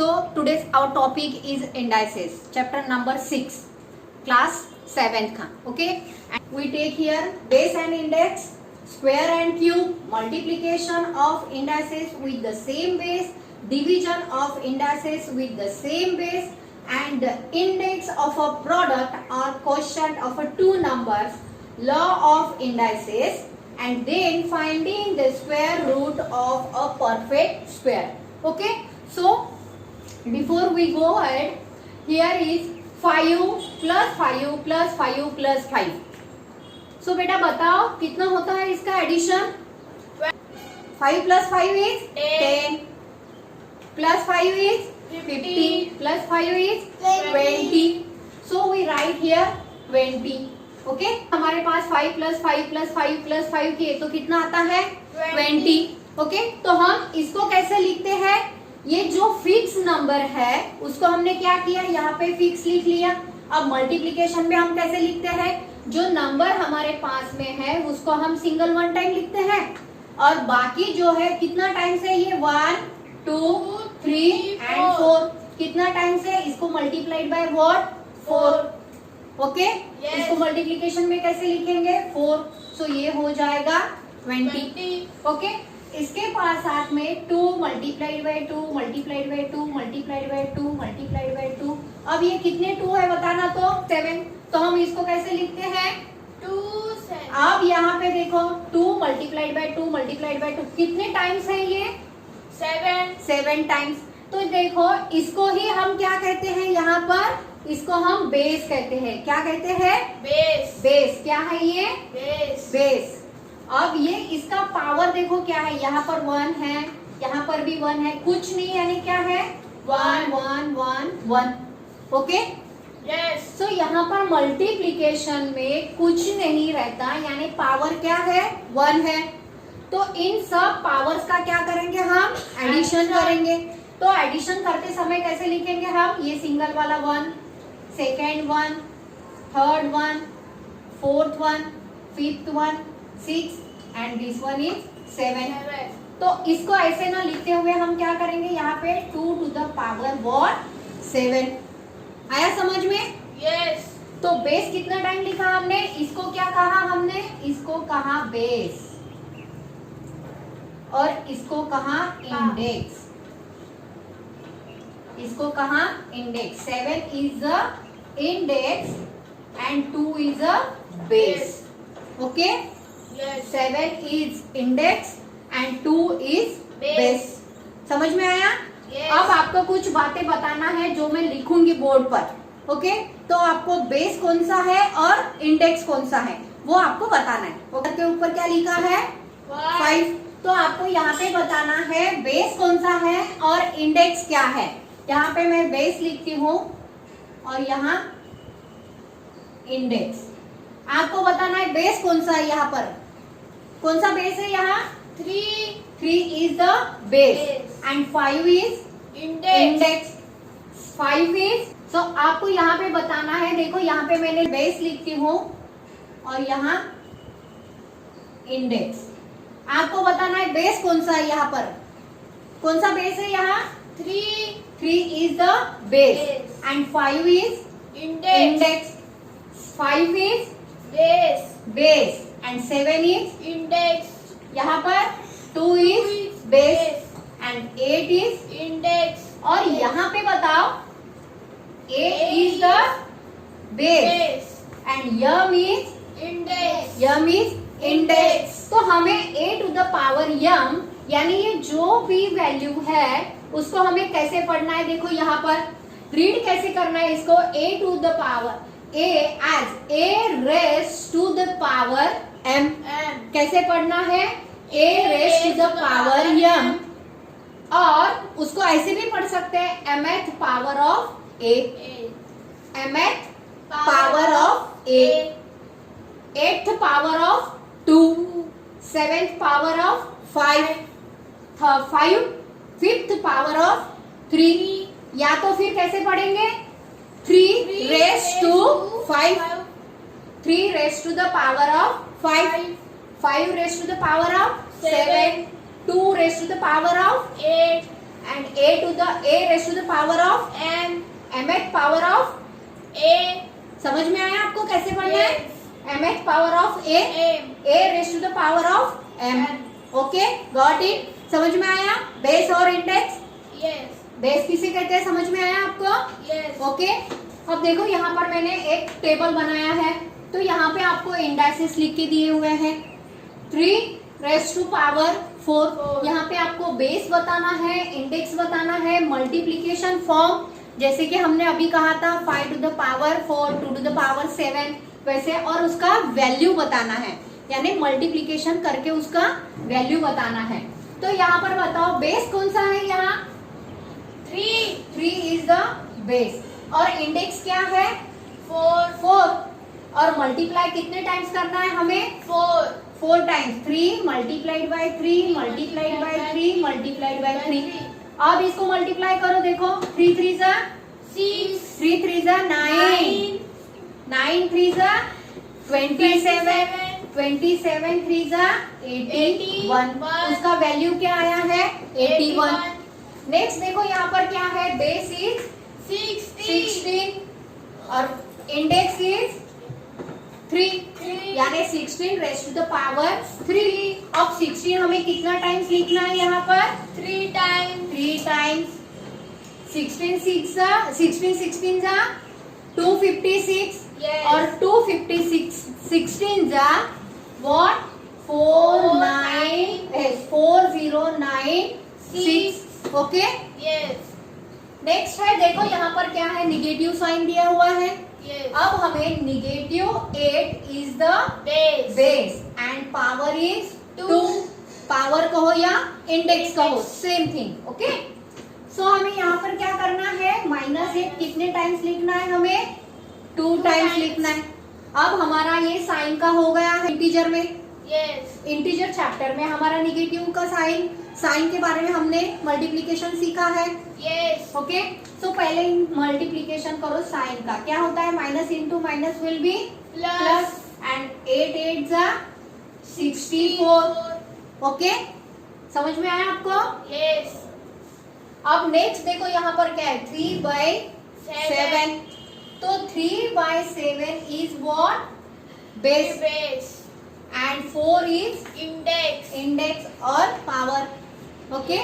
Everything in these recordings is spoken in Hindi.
So today's our topic is indices, chapter number 6, class 7th ka. Okay, and we take here base and index, square and cube, multiplication of indices with the same base, division of indices with the same base, and the index of a product or quotient of a two numbers, law of indices, and then finding the square root of a perfect square. Okay, so before we go ahead, here is 5 plus 5 plus 5 plus 5. So बेटा बताओ कितना होता है इसका addition? 5 plus 5 is 10 plus 5 is 15 plus 5 is 20. So we write here 20. Okay, हमारे पास 5 plus 5 plus 5 plus 5 किए तो कितना आता है 20. Okay, तो हम इसको कैसे लिखते हैं? ये जो फिक्स नंबर है उसको हमने क्या किया, यहाँ पे फिक्स लिख लिया. अब मल्टीप्लीकेशन में हम कैसे लिखते हैं? जो नंबर हमारे पास में है उसको हम सिंगल वन टाइम लिखते हैं और बाकी जो है कितना टाइम से, ये 1 2 3 एंड 4 कितना टाइम से, इसको मल्टीप्लाइड बाय व्हाट 4. ओके, इसको मल्टीप्लीकेशन में कैसे लिखेंगे 4. सो ये हो जाएगा 20. ओके, इसके पास साथ में 2 multiplied by 2 multiplied by 2 multiplied by 2 multiplied by 2. अब ये कितने 2 है बताना, तो 7. तो हम इसको कैसे लिखते हैं 2 7. अब यहाँ पे देखो 2 मल्टीप्लाइड बाय 2 मल्टीप्लाइड बाय 2 कितने टाइम्स है ये 7 टाइम्स. तो देखो इसको ही हम क्या कहते हैं, यहाँ पर इसको हम बेस कहते हैं. क्या कहते हैं? बेस. क्या है ये? बेस. अब ये इसका पावर देखो क्या है, यहाँ पर 1 है, यहाँ पर भी 1 है, कुछ नहीं यानी क्या है 1 1 1 1. ओके, सो यहाँ पर मल्टीप्लीकेशन में कुछ नहीं रहता यानी पावर क्या है 1 है. तो इन सब पावर्स का क्या करेंगे हम, एडिशन करेंगे. तो एडिशन करते समय कैसे लिखेंगे हम, ये सिंगल वाला 1, second 1, third 1, fourth 1, fifth 1, 6 and this one is 7. तो इसको ऐसे ना लिखते हुए हम क्या करेंगे, यहाँ पे 2 टू द पावर व्हाट 7. आया समझ में? यस. तो बेस कितना टाइम लिखा हमने, इसको क्या कहा हमने, इसको कहा बेस और इसको कहा इंडेक्स. इसको कहा index. 7 is the index and 2 is the base. Okay, 7 is index and 2 is base. समझ में आया? अब आपको कुछ बातें बताना है जो मैं लिखूंगी बोर्ड पर. ओके, तो आपको बेस कौन सा है और इंडेक्स कौन सा है वो आपको बताना है. बोर्ड के ऊपर क्या लिखा है 5. तो आपको यहाँ पे बताना है बेस कौन सा है और इंडेक्स क्या है. यहाँ पे मैं बेस लिखती हूँ और यहाँ इंडेक्स. आपको बताना है बेस कौन सा है, यहाँ पर कौन सा बेस है, यहाँ 3 is the base and 5 is index. 5 is, so आपको यहाँ पे बताना है, देखो यहाँ पे मैंने बेस लिखती हूँ और यहाँ इंडेक्स. आपको बताना है बेस कौन सा है, यहाँ पर कौन सा बेस है, यहाँ 3 is the base and 5 is index. 5 is base and 7 is index. यहाँ पर 2 is base and 8 is index. और यहाँ पे बताओ 8 is the base and m is index. तो हमें a to the power m यानी ये जो भी वैल्यू है उसको हमें कैसे पढ़ना है, देखो यहाँ पर रीड कैसे करना है इसको, a to the power a as a raise to the power m. कैसे पढ़ना है, a raise to the power m. और उसको ऐसे भी पढ़ सकते हैं mth power of a, mth power of a, 8th power of 2, 7th power of 5, 5th power of 3. या तो फिर कैसे पढ़ेंगे 3 raise to 5, 3 raise to the power of 5, 5 raise to the power of 7, 2 raise to the power of 8, and a raised to the power of m mth power of a समझ में आया आपको कैसे पढ़ना है? mth power of a raised to the power of m. Okay, got it? समझ में आया? बेस और इंडेक्स. yes बेस किसे कहते हैं समझ में आया आपको? yes ओके, अब देखो यहाँ पर मैंने एक टेबल बनाया है, तो यहाँ पे आपको इंडाइसेस लिख के दिए हुए हैं. 3 रेस्ट टू पावर 4. यहाँ पे आपको बेस बताना है, इंडेक्स बताना है, मल्टीप्लीकेशन फॉर्म जैसे कि हमने अभी कहा था 5 to the power 4, 2 to the power 7 वैसे, और उसका वैल्यू बताना है, यानी मल्टीप्लीकेशन करके उसका वैल्यू बताना है. तो यहाँ पर बताओ बेस कौन सा है? यहाँ 3 इज द बेस, और इंडेक्स क्या है? 4. और मल्टीप्लाई कितने टाइम्स करना है हमें? 4 times. 3 multiplied by 3 multiplied by 3 multiplied by 3. अब इसको मल्टीप्लाई करो, देखो 3 3 जा 6 3 3 जा 9 9 3 जा 27 27 3 जा 81. उसका वैल्यू क्या आया है? 81. नेक्स्ट देखो यहाँ पर क्या है? बेस इज 16 और इंडेक्स इज 3 यानी 16 रेस्ट टू द पावर 3. अब 16 हमें कितना टाइम्स लिखना है यहाँ पर? 3 टाइम्स. 16 16 जा 256. Yes. और 256 16 जा what? 4096. ओके, yes नेक्स्ट है देखो यहाँ पर क्या है? निगेटिव साइन दिया हुआ है. yes अब हमें negative 8 is the base base and power is 2. 2. Power कहो या इंडेक्स कहो, सेम थिंग. ओके, सो हमें यहाँ पर क्या करना है? -8 कितने टाइम्स लिखना है हमें? 2 टाइम्स लिखना है. अब हमारा ये साइन का हो गया है इंटीजर में. yes इंटीजर चैप्टर में हमारा निगेटिव का साइन के बारे में हमने मल्टीप्लीकेशन सीखा है. yes ओके, सो पहले मल्टीप्लीकेशन करो साइन का. क्या होता है? Minus into minus will be plus, and 8 8 जा 64. ओके, समझ में आया आपको? yes अब नेक्स्ट देखो यहाँ पर क्या है? 3/7. तो 3/7 is what? Base, base and 4 is index index और पावर. ओके,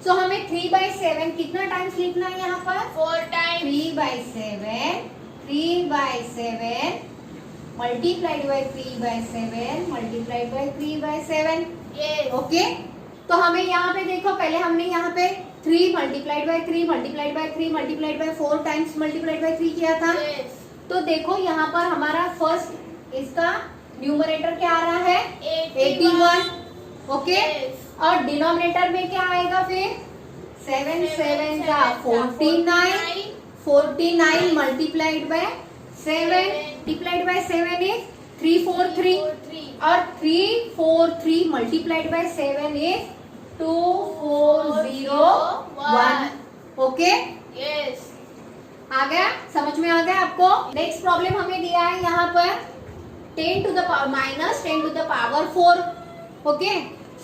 सो हमें 3/7 कितना टाइम्स लिखना है यहाँ पर? 4 times 3/7 multiplied by 3/7 multiplied by 3/7. yes okay, तो हमें यहाँ पे देखो, पहले हमने यहाँ पे 3 multiplied by 3 multiplied by 3 multiplied by 4 times multiplied by 3 किया था. yes तो देखो यहाँ पर हमारा फर्स्ट इसका न्यूमरेटर क्या आ रहा है? 81. ओके, yes और डिनोमिनेटर में क्या आएगा फिर? 7 7 जा 49. 49 multiplied by 7 multiplied by 7 is 343. और 343 multiplied by 7 is 2401. Okay, yes आ गया? समझ में आ गया आपको? नेक्स्ट प्रॉब्लम हमें दिया है यहाँ पर 10 to the power minus 10 to the power 4. Okay,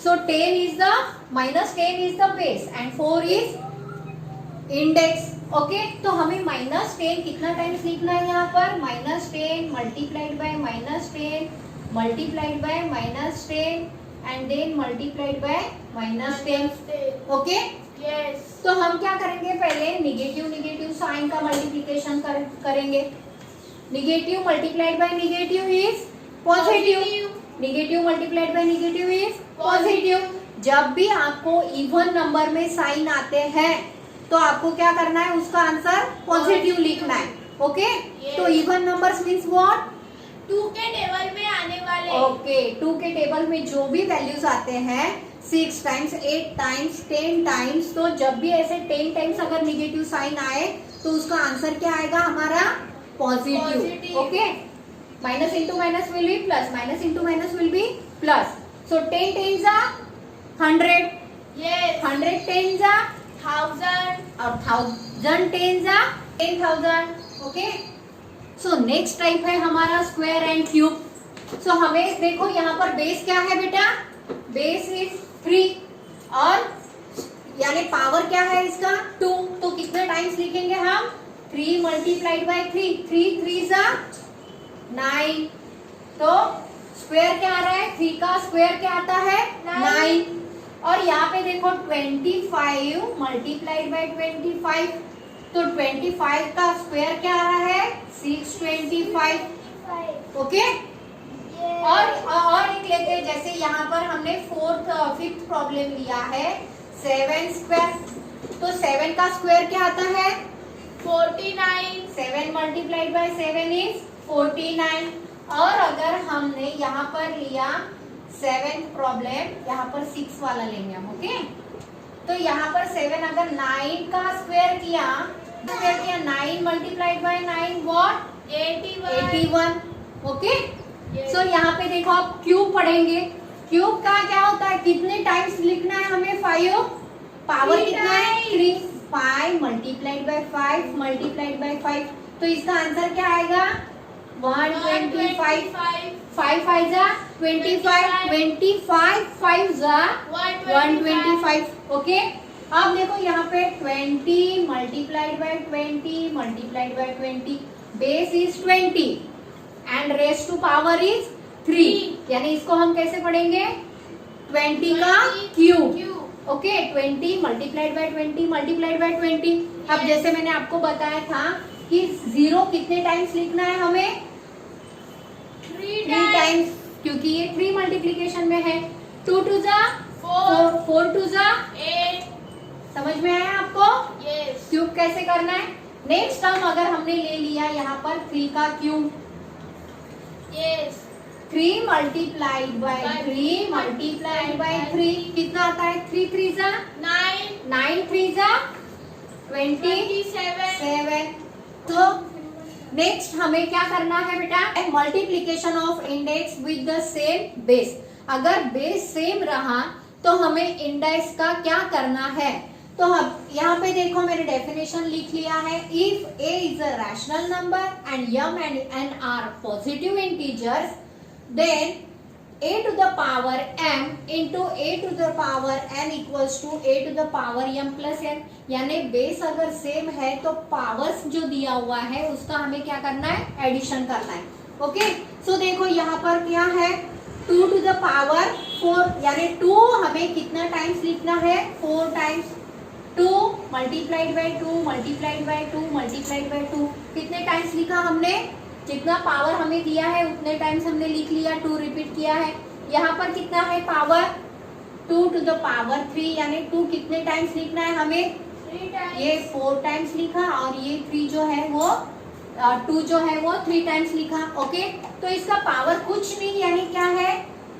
so 10 is the -10 is the base and 4 is index. Okay, तो हमें -10 कितना टाइम्स लिखना है यहाँ पर? -10 multiplied by -10 multiplied by -10 and then multiplied by -10. Okay, yes तो हम क्या करेंगे? पहले निगेटिव साइन का मल्टीप्लिकेशन करेंगे. Negative multiplied by negative is positive. Negative multiplied by negative is positive. जब भी आपको इवन नंबर में साइन आते हैं तो आपको क्या करना है? उसका आंसर पॉजिटिव लिखना है. ओके, तो इवन नंबर्स मींस व्हाट? 2 के टेबल में आने वाले. ओके, 2 के टेबल में जो भी वैल्यूज आते हैं 6 टाइम्स 8 टाइम्स 10 टाइम्स, तो जब भी ऐसे 10 टाइम्स अगर निगेटिव साइन आए तो उसका आंसर क्या आएगा हमारा? Positive. Okay, minus into minus will be plus, minus into minus will be plus. So 10 10 जा 100. yes 100 10 जा 1000 और 1000 10 जा 10,000. ओके, सो नेक्स्ट टाइप है हमारा स्क्वायर एंड क्यूब. सो हमें देखो यहाँ पर बेस क्या है बेटा? बेस इज 3 और यानी पावर क्या है इसका 2, तो कितने टाइम्स लिखेंगे हम 3 मल्टीप्लाइड बाय 3, 3 3 जा 9, तो स्क्वायर क्या आ रहा है 3 का स्क्वायर क्या आता है 9, और यहाँ पे देखो 25 मल्टीप्लाइड बाय 25, तो 25 का स्क्वायर क्या आ रहा है 625, ओके। और एक लेते हैं, जैसे यहाँ पर हमने फिफ्थ प्रॉब्लम लिया है 7 स्क्वायर, तो 7 का स्क्वायर क्या आता है 49, 7 मल्टीप्लाइड बाय 7 इज 49, और अगर हमने यहाँ पर लिया 7 प्रॉब्लम, यहाँ पर 6 वाला लेंगे हम, ओके। तो यहाँ पर 7 अगर 9 का स्क्वायर किया 9 मल्टीप्लाइड बाय 9 व्हाट 81, ओके। सो यहाँ पे देखो आप क्यूब पढ़ेंगे, क्यूब का क्या होता है कितने टाइम्स लिखना है हमें 5, पावर कितना है 3, 5 मल्टीप्लाइड बाय 5 मल्टीप्लाइड बाय 5, तो इसका आंसर क्या आएगा 125, 5 5 जा 25, 25 5 जा 125, ओके। अब देखो यहाँ पे 20 multiplied by 20 multiplied by 20, base is 20 and raise to power is 3, यानी इसको हम कैसे पढ़ेंगे 20 का cube, okay. 20 multiplied by 20 multiplied by 20, अब जैसे मैंने आपको बताया था कि 0 कितने टाइम्स लिखना है हमें 3 टाइम्स, क्योंकि ये 3 मल्टीप्लीकेशन में है। 2 2 जा 4, 4 2 जा 8, समझ में आया आपको yes, क्यूब कैसे करना है। नेक्स्ट टर्म अगर हमने ले लिया यहाँ पर 3 का cube, yes, 3 multiplied by 3 multiplied by 3 कितना आता है 3 3 जा 9, 9 3 जा 27, तो नेक्स्ट हमें क्या करना है बेटा multiplication of index with the same base, अगर बेस सेम रहा तो हमें इंडेक्स का क्या करना है। तो हम यहाँ पे देखो मैंने डेफिनेशन लिख लिया है, if a is a rational number and m and n are positive integers then a to the power m into a to the power n equals to a to the power m plus n, यानी बेस अगर सेम है तो पावर्स जो दिया हुआ है उसका हमें क्या करना है एडिशन करना है, ओके। सो देखो यहाँ पर क्या है 2 to the power 4, यानी 2 हमें कितना टाइम्स लिखना है 4 times, 2 multiplied by 2 multiplied by 2 multiplied by 2, कितने टाइम्स लिखा हमने जितना पावर हमें दिया है उतने टाइम्स हमने लिख लिया, 2 रिपीट किया है। यहाँ पर कितना है पावर 2 to the power 3, यानी 2 कितने टाइम्स लिखना है हमें 3 times, ये 4 टाइम्स लिखा और ये 3 जो है वो 2 जो है वो 3 टाइम्स लिखा, ओके। तो इसका पावर कुछ नहीं यानी क्या है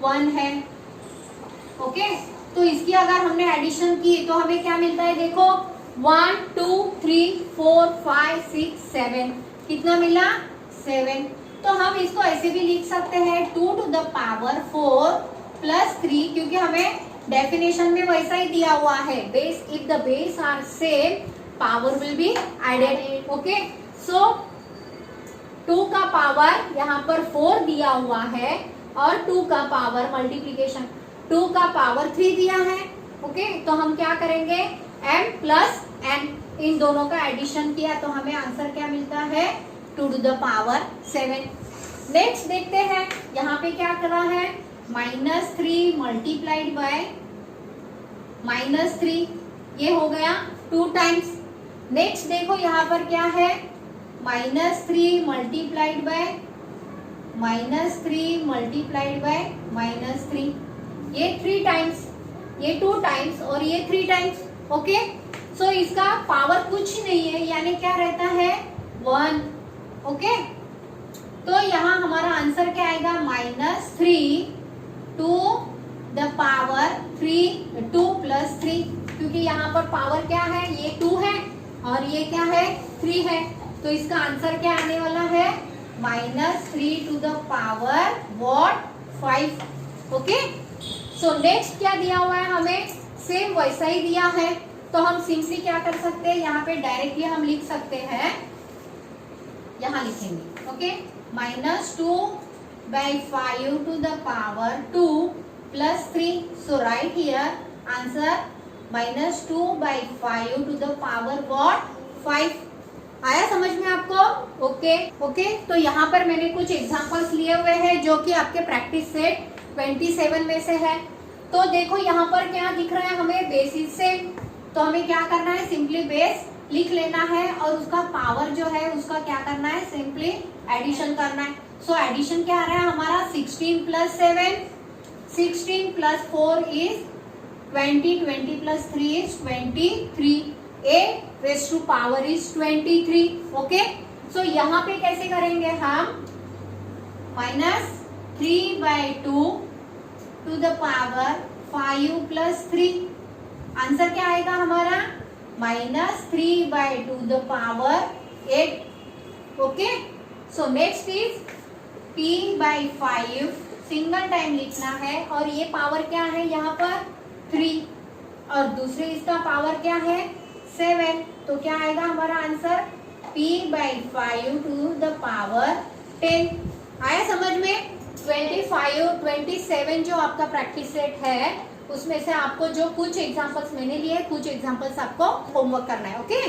1 है, ओके। तो इसकी अगर हमने एडिशन की तो हमें क्या मिलता है देखो 1 2 3 4 5 6 7, कितना मिला 7। तो हम इसको ऐसे भी लिख सकते हैं 2 to the power 4 plus 3, क्योंकि हमें डेफिनेशन में वैसा ही दिया हुआ है base, if the base are same power will be added, okay. So 2 का पावर यहाँ पर 4 दिया हुआ है और 2 का पावर मल्टीप्लीकेशन 2 का पावर 3 दिया है, ओके। तो हम क्या करेंगे m प्लस n, इन दोनों का एडिशन किया तो हमें आंसर क्या मिलता है 2 to the power 7। नेक्स्ट देखते हैं यहाँ पे क्या करा है -3 मल्टीप्लाइड बाय -3, ये हो गया 2 टाइम्स। नेक्स्ट देखो यहाँ पर क्या है -3 मल्टीप्लाइड बाय -3 मल्टीप्लाइड बाय -3, ये 3 टाइम्स, ये 2 टाइम्स और ये 3 टाइम्स, ओके। सो इसका पावर कुछ नहीं है यानी क्या रहता है 1, ओके। तो यहाँ हमारा आंसर क्या आएगा -3 to the power 3 2 plus 3, क्योंकि यहाँ पर पावर क्या है ये 2 है और ये क्या है 3 है, तो इसका आंसर क्या आने वाला है -3 to the power what 5, okay. So next क्या दिया हुआ है हमें सेम वैसा ही दिया है, तो हम सिंपली क्या कर सकते हैं यहाँ पे डायरेक्टली हम लिख सकते हैं, यहाँ लिखेंगे, okay. -2 by 5 to the power 2 plus 3, so right here answer -2/5 to the power what 5। आया समझ में आपको? ओके। तो यहाँ पर मैंने कुछ एग्जांपल्स लिए हुए हैं जो कि आपके प्रैक्टिस सेट 27 में से है। तो देखो यहाँ पर क्या दिख रहा है हमें, बेसिस से। तो हमें क्या करना है, सिंपली बेस लिख लेना है और उसका पावर जो है उसका क्या करना है, सिंपली एडिशन करना है। सो एडिशन क्या आ रहा है हमारा, 16 + 7, 16 + 4 is 20, 20 + 3 is 23, a raised to power is 23। Okay, सो यहाँ पे कैसे करेंगे हम, -3/2 टू द पावर 5 + 3। आंसर क्या आएगा हमारा, -3/2 to the power 8। Okay, so next is p/5 single time लिखना है और ये पावर क्या है यहाँ पर 3 और दूसरे इसका पावर क्या है 7। तो क्या आएगा हमारा answer, p/5 to the power 10। आया समझ में? 25, 27 जो आपका प्रैक्टिस सेट है उसमें से आपको जो कुछ एग्जांपल्स मैंने लिए, कुछ एग्जांपल्स आपको होमवर्क करना है। ओके।